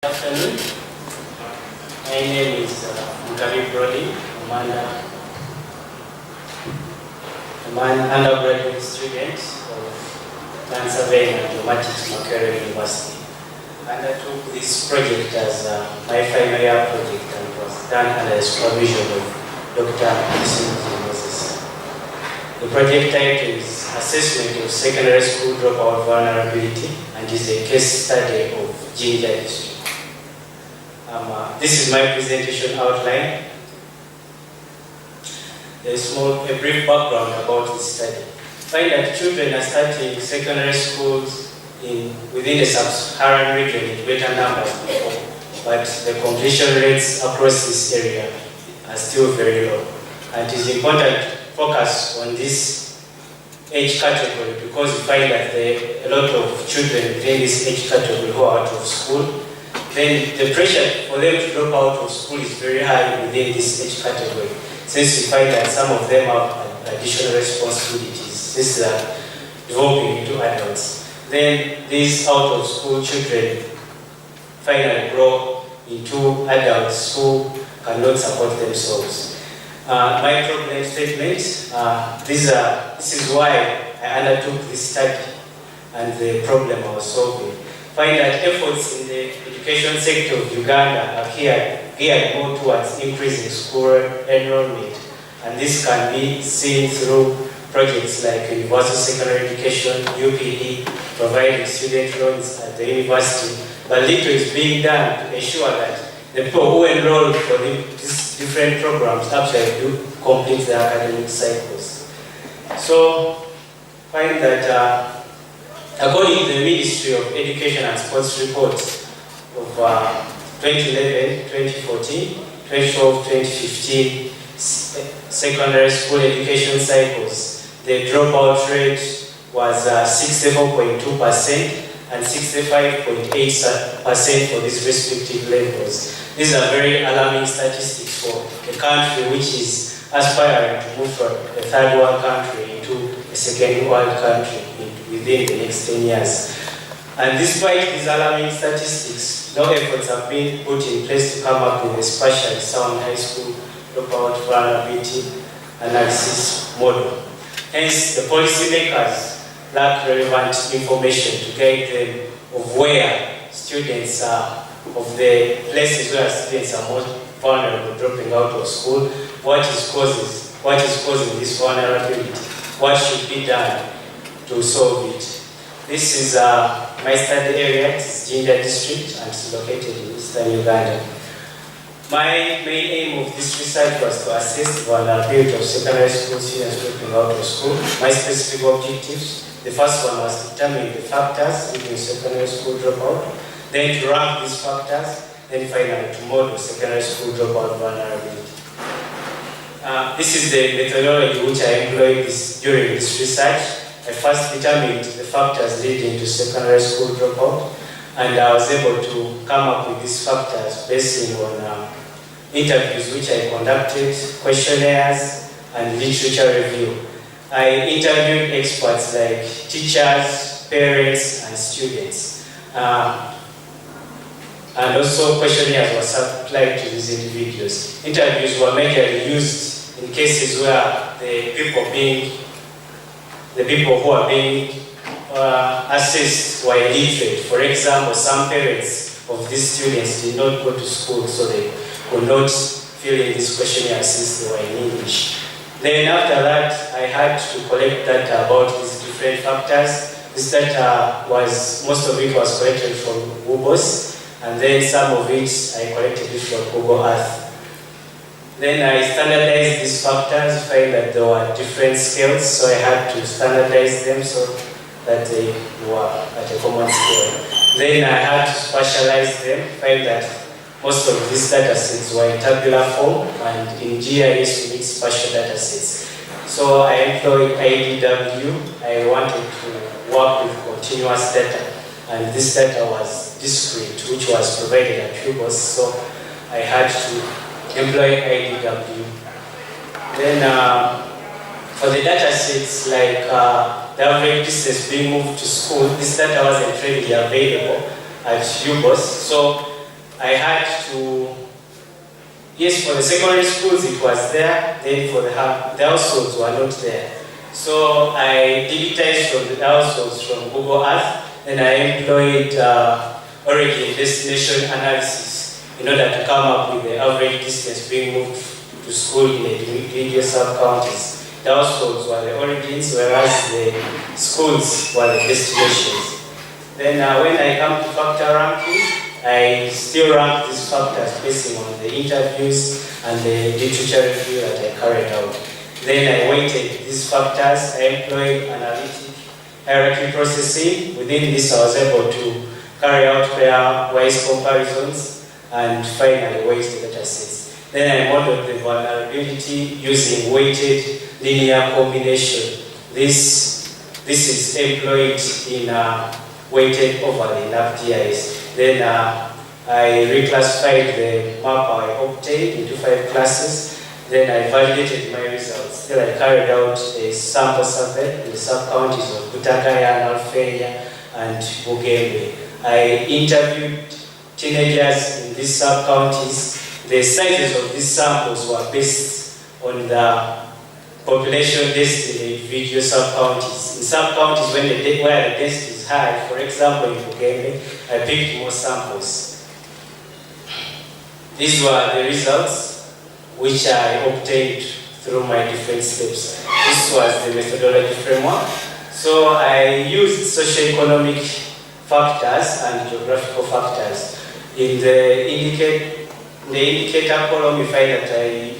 Good afternoon. My name is Mugabi Broline. I'm an undergraduate student of land surveying and geomatics from Pairwise University. And I took this project as my final year project, and it was done under the supervision of Dr. Moses. The project title is Assessment of Secondary School Dropout Vulnerability, and is a case study of Jinja District. This is my presentation outline. A brief background about this study. Find that children are starting secondary schools within the sub-Saharan region in greater numbers before, but the completion rates across this area are still very low. And it is important to focus on this age category because we find that there are a lot of children within this age category who are out of school. Then the pressure for them to drop out of school is very high within this age category, since we find that some of them have additional responsibilities since they are developing into adults. Then these out of school children finally grow into adults who cannot support themselves. My problem statement, this is why I undertook this study and the problem I was solving. Find that efforts in the education sector of Uganda are geared more towards increasing school enrollment, and this can be seen through projects like Universal Secondary Education, UPE, providing student loans at the university, but little is being done to ensure that the people who enroll for these different programs actually do complete their academic cycles. So, find that according to the Ministry of Education and Sports report of 2011, 2014, 2012, 2015 secondary school education cycles, the dropout rate was 64.2% and 65.8% for these respective levels. These are very alarming statistics for a country which is aspiring to move from a third world country into a second world country within the next 10 years. And despite these alarming statistics, no efforts have been put in place to come up with a spatially sound high school dropout vulnerability analysis model. Hence, the policymakers lack relevant information to guide them of where students are, of the places where students are most vulnerable dropping out of school, what is causing this vulnerability, what should be done to solve it. This is my study area. It's Jinja District and it's located in eastern Uganda. My main aim of this research was to assess the vulnerability of secondary school students dropping out of school. My specific objectives: the first one was to determine the factors leading to secondary school dropout, then to rank these factors, then finally to model secondary school dropout vulnerability. This is the methodology which I employed during this research. I first determined the factors leading to secondary school dropout, and I was able to come up with these factors based on interviews which I conducted, questionnaires, and literature review. I interviewed experts like teachers, parents, and students. And also questionnaires were supplied to these individuals. Interviews were majorly used in cases where the people who are being assessed were illiterate. For example, some parents of these students did not go to school, so they could not fill in this questionnaire since they were in English. Then after that, I had to collect data about these different factors. This data most of it was collected from WUBOS, and then some of it I collected it from Google Earth. Then I standardized these factors, find that there were different scales, so I had to standardize them so that they were at a common scale. Then I had to spatialize them, find that most of these data sets were in tabular form, and in GIS we need spatial data sets. So I employed IDW. I wanted to work with continuous data, and this data was discrete, which was provided at WUBOS, so I had to employ IDW. Then for the data sets like the average distance being moved to school, this data wasn't readily available at WUBOS, so I had to, yes, for the secondary schools it was there, then for the households were not there. So I digitized from the households from Google Earth, and I employed origin destination analysis in order to come up with the average distance being moved to school in the individual sub-counties. The households were the origins, whereas the schools were the destinations. Then when I come to factor ranking, I still rank these factors based on the interviews and the literature review that I carried out. Then I weighted these factors. I employed analytic hierarchy processing. Within this, I was able to carry out pairwise comparisons and finally weight the data sets. Then I modeled the vulnerability using weighted linear combination. This is employed in weighted overlay LabDIS. Then I reclassified the map I obtained into 5 classes. Then I validated my results. Then I carried out a sample survey in the sub-counties of Butakaya, Alfeya, and Mugabi. I interviewed teenagers in these sub-counties. The sizes of these samples were based on the population density in individual sub-counties. In sub-counties where the density is high, for example in Mugabi, I picked more samples. These were the results which I obtained through my different steps. This was the methodology framework. So I used socioeconomic factors and geographical factors. In the indicator column, you find that I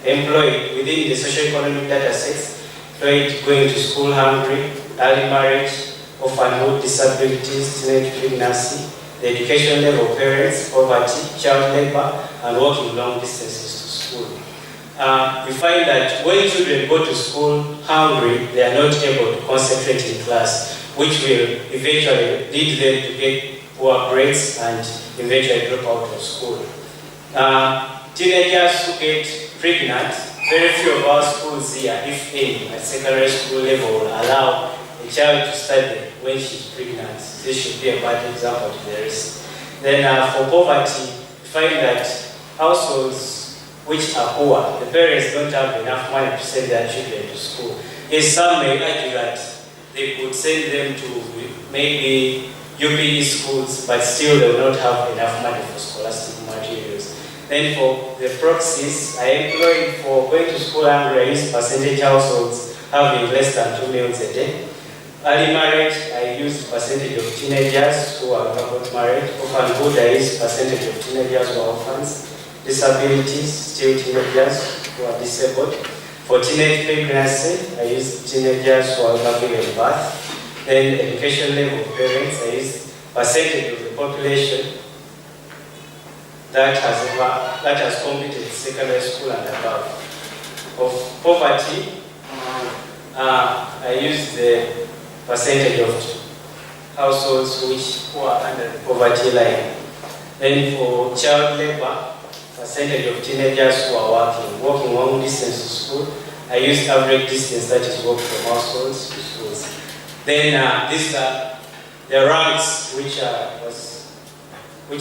employed within the socioeconomic data sets, employed going to school hungry, early marriage, orphanhood, disabilities, teenage pregnancy, the education level of parents, poverty, child labor, and working long distances to school. You find that when children go to school hungry, they are not able to concentrate in class, which will eventually lead them to get poor grades and eventually drop out of school. Teenagers who get pregnant, very few of our schools here, if any, at secondary school level, will allow a child to study when she's pregnant. This should be a bad example to the rest. Then for poverty, you find that households which are poor, the parents don't have enough money to send their children to school. Yes, some may argue that they could send them to maybe UPE schools, but still they will not have enough money for scholastic materials. Then for the proxies, I employed for going to school hungry, I used percentage households having less than 2 meals a day. Early marriage, I used percentage of teenagers who are not married. Orphanhood, I used percentage of teenagers who are orphans. Disabilities, still teenagers who are disabled. For teenage pregnancy, I used teenagers who are not giving birth. Then education level of parents, I used percentage of the population that has completed secondary school and above. Of poverty, I used the percentage of households who are under the poverty line. Then for child labor, percentage of teenagers who are working long distance to school, I used average distance, that is work from households to schools. Then these are the ranks which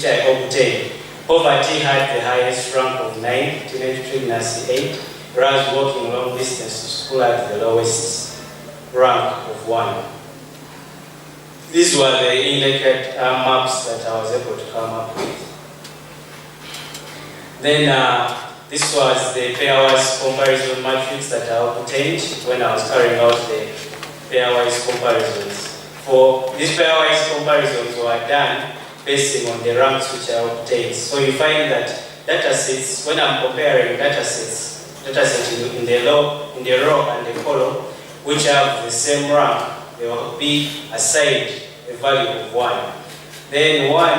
I obtained. Poverty had the highest rank of 9, teenage pregnancy 8, whereas working long distance to school had the lowest rank of 1. These were the indicated maps that I was able to come up with. Then this was the pairwise comparison matrix that I obtained when I was carrying out the pairwise comparisons. For these pairwise comparisons were done based on the ranks which I obtained. So you find that data sets, when I'm comparing data sets in the row and the column, which have the same rank, they will be assigned a value of 1. Then when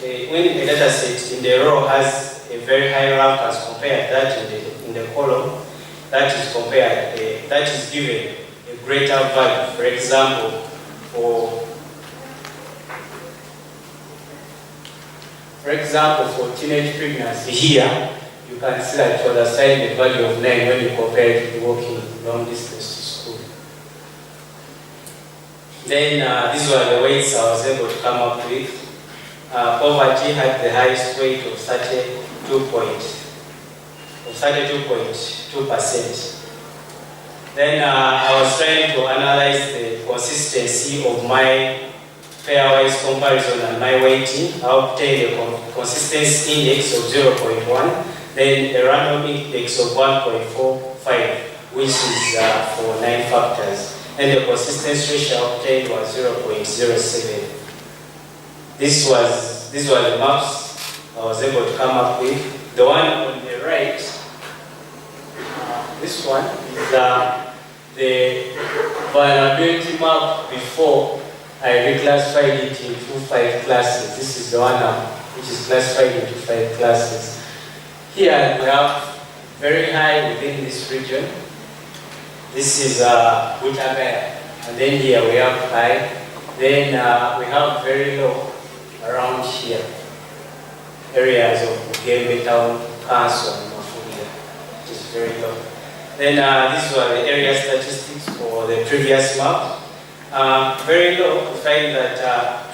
the data set in the row has a very high rank as compared that in the column, that is given a greater value. For example, for teenage pregnancy here, you can see that it was assigned a value of 9 when you compare it to walking long distance to school. Then these were the weights I was able to come up with. poverty had the highest weight of 32.2%. Then I was trying to analyze the consistency of my pairwise comparison and my weighting. I obtained a consistency index of 0.1, then a random index of 1.45, which is for 9 factors. And the consistency ratio I obtained was 0.07. These were the maps I was able to come up with. The one on the right, this one is the vulnerability map before I reclassified it into 5 classes. This is the one which is classified into 5 classes. Here we have very high within this region. This is Butagaya. And then here we have high. Then we have very low around here. Areas of Mugabi Town Council and Mafulia. It is very low. Then these were the area statistics for the previous map. Very low, we find that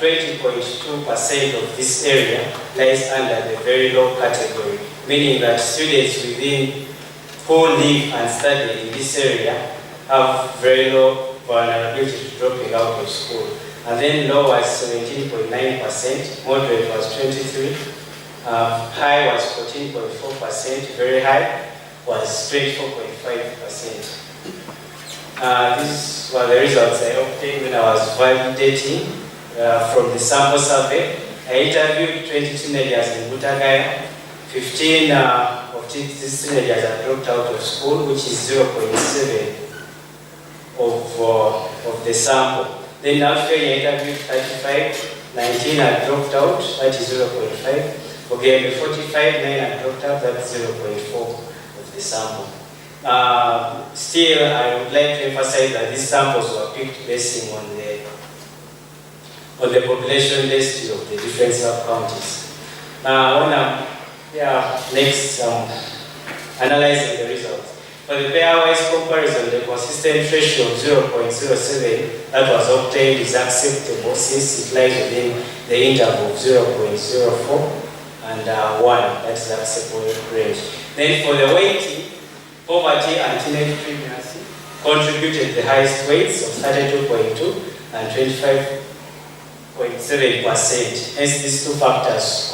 20.2% of this area lies under the very low category, meaning that students within who live and study in this area have very low vulnerability to dropping out of school. And then low was 17.9%, moderate was 23%, high was 14.4%, very high was 24.5%. These were the results I obtained when I was validating from the sample survey. I interviewed 20 teenagers in Butagaya. 15 of these teenagers had dropped out of school, which is 0.7 of the sample. Then after I interviewed 35, 19 had dropped out, that is 0.5. Okay, 45, 9 had dropped out, that's 0.4 of the sample. Still, I would like to emphasize that these samples were picked based on the population density of the different sub-counties. Next, analyzing the results. For the pairwise comparison, the consistent ratio of 0.07 that was obtained is acceptable since it lies within the interval of 0.04 and 1, that's the acceptable range. Then for the weighting, poverty and teenage pregnancy contributed the highest weights of 32.2 and 25.7%. Hence, these two factors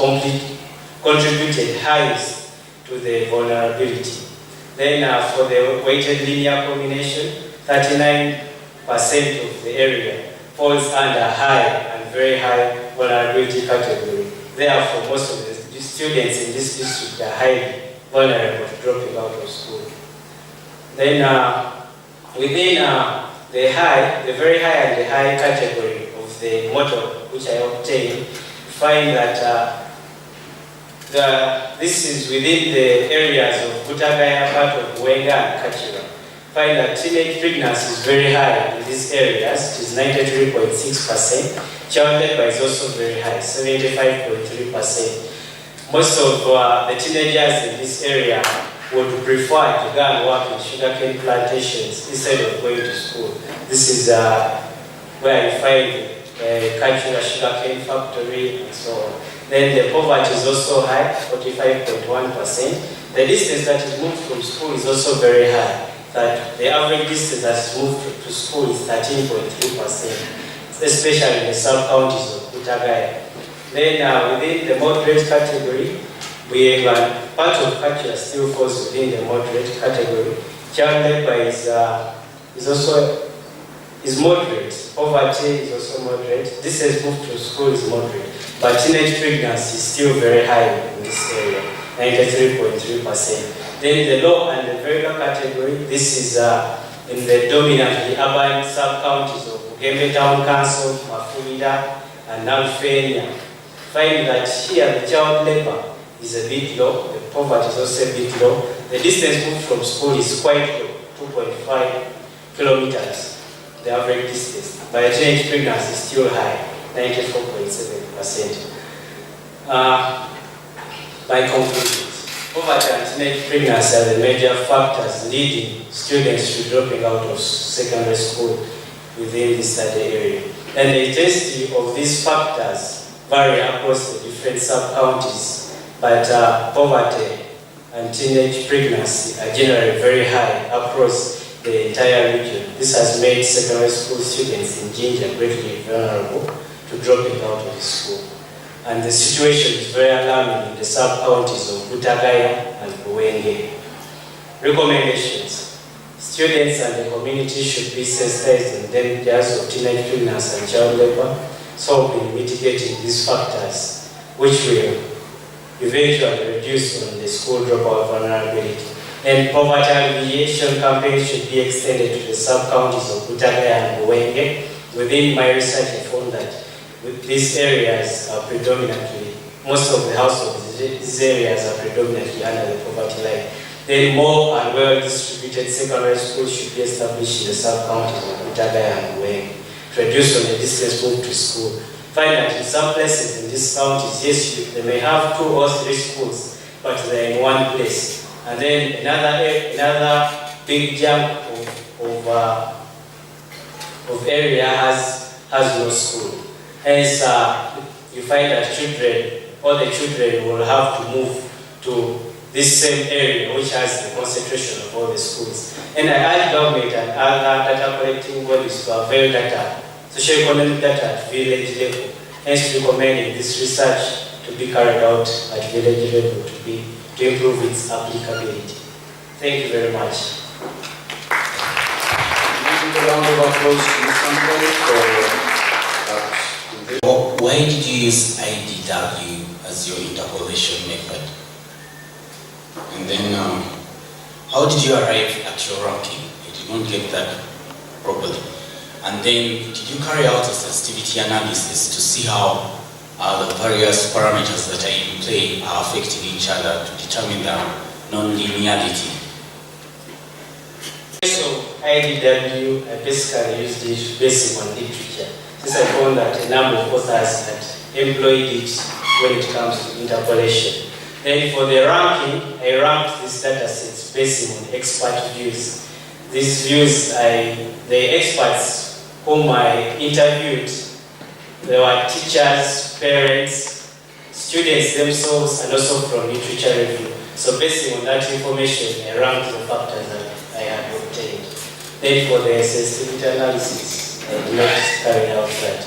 contributed highest to the vulnerability. Then for the weighted linear combination, 39% of the area falls under high and very high vulnerability category. Therefore, most of the students in this district are highly vulnerable to dropping out of school. Then within the very high and the high category of the model which I obtained, find that this is within the areas of Butagaya, part of Wenga and Kachira. Find that teenage pregnancy is very high in these areas, it is 93.6%. Child labor is also very high, 75.3%. Most of the teenagers in this area would prefer to go and work in sugarcane plantations instead of going to school. This is where you find Kachira sugarcane factory and so on. Then the poverty is also high, 45.1%. The distance that is moved from school is also very high. That the average distance that is moved to school is 13.3%, especially in the sub-counties of Butagaya. Then within the moderate category, we have part of Kachira still falls within the moderate category. Child labor is moderate. Poverty is also moderate. Distance moved to school is moderate. But teenage pregnancy is still very high in this area, 93.3%. Then the low and the very low category, this is in the dominantly urban sub-counties of Mugabi Town Council, Mafulida, and Nalfenia. Find that here the child labor is a bit low, the poverty is also a bit low. The distance moved from school is quite low, 2.5 kilometers, the average distance. But the teenage pregnancy is still high, 94.7%. My conclusions. Poverty and teenage pregnancy are the major factors leading students to dropping out of secondary school within the study area. And the intensity of these factors vary across the different sub-counties, but poverty and teenage pregnancy are generally very high across the entire region. This has made secondary school students in Jinja greatly vulnerable to dropping out of school. And the situation is very alarming in the sub-counties of Butagaya and Buwenge. Recommendations. Students and the community should be sensitized in dangers of teenage pregnancy and child labor, so in mitigating these factors, which will eventually reduce on the school dropout vulnerability. And poverty alleviation campaigns should be extended to the sub-counties of Butagaya and Buwenge. Within my research, I found that these areas are predominantly, most of the households in these areas are predominantly under the poverty line. Then more and well-distributed secondary schools should be established in the sub-counties of Butagaya and Buwenge to reduce on the distance moved to school. Find that in some places in these counties, yes, they may have 2 or 3 schools, but they're in one place. And then another big chunk of area has no school. Hence, you find that all the children will have to move to this same area which has the concentration of all the schools. And I urge government and other data collecting bodies to avail data, socio-economic data at village level. Hence, recommending this research to be carried out at village level to improve its applicability. Thank you very much. A round of applause to somebody for why did you use IDW as your interpolation method? And then, how did you arrive at your ranking? I did not get that properly. And then, did you carry out a sensitivity analysis to see how the various parameters that are in play are affecting each other to determine the non-linearity? So, IDW, I basically used it based on literature. Since I found that a number of authors had employed it when it comes to interpolation. Then for the ranking, I ranked these data sets based on expert views. These views, the experts whom I interviewed, they were teachers, parents, students themselves, and also from literature review. So based on that information, I ranked the factors that I had obtained. Then for the sensitivity analysis, I did not carry out that.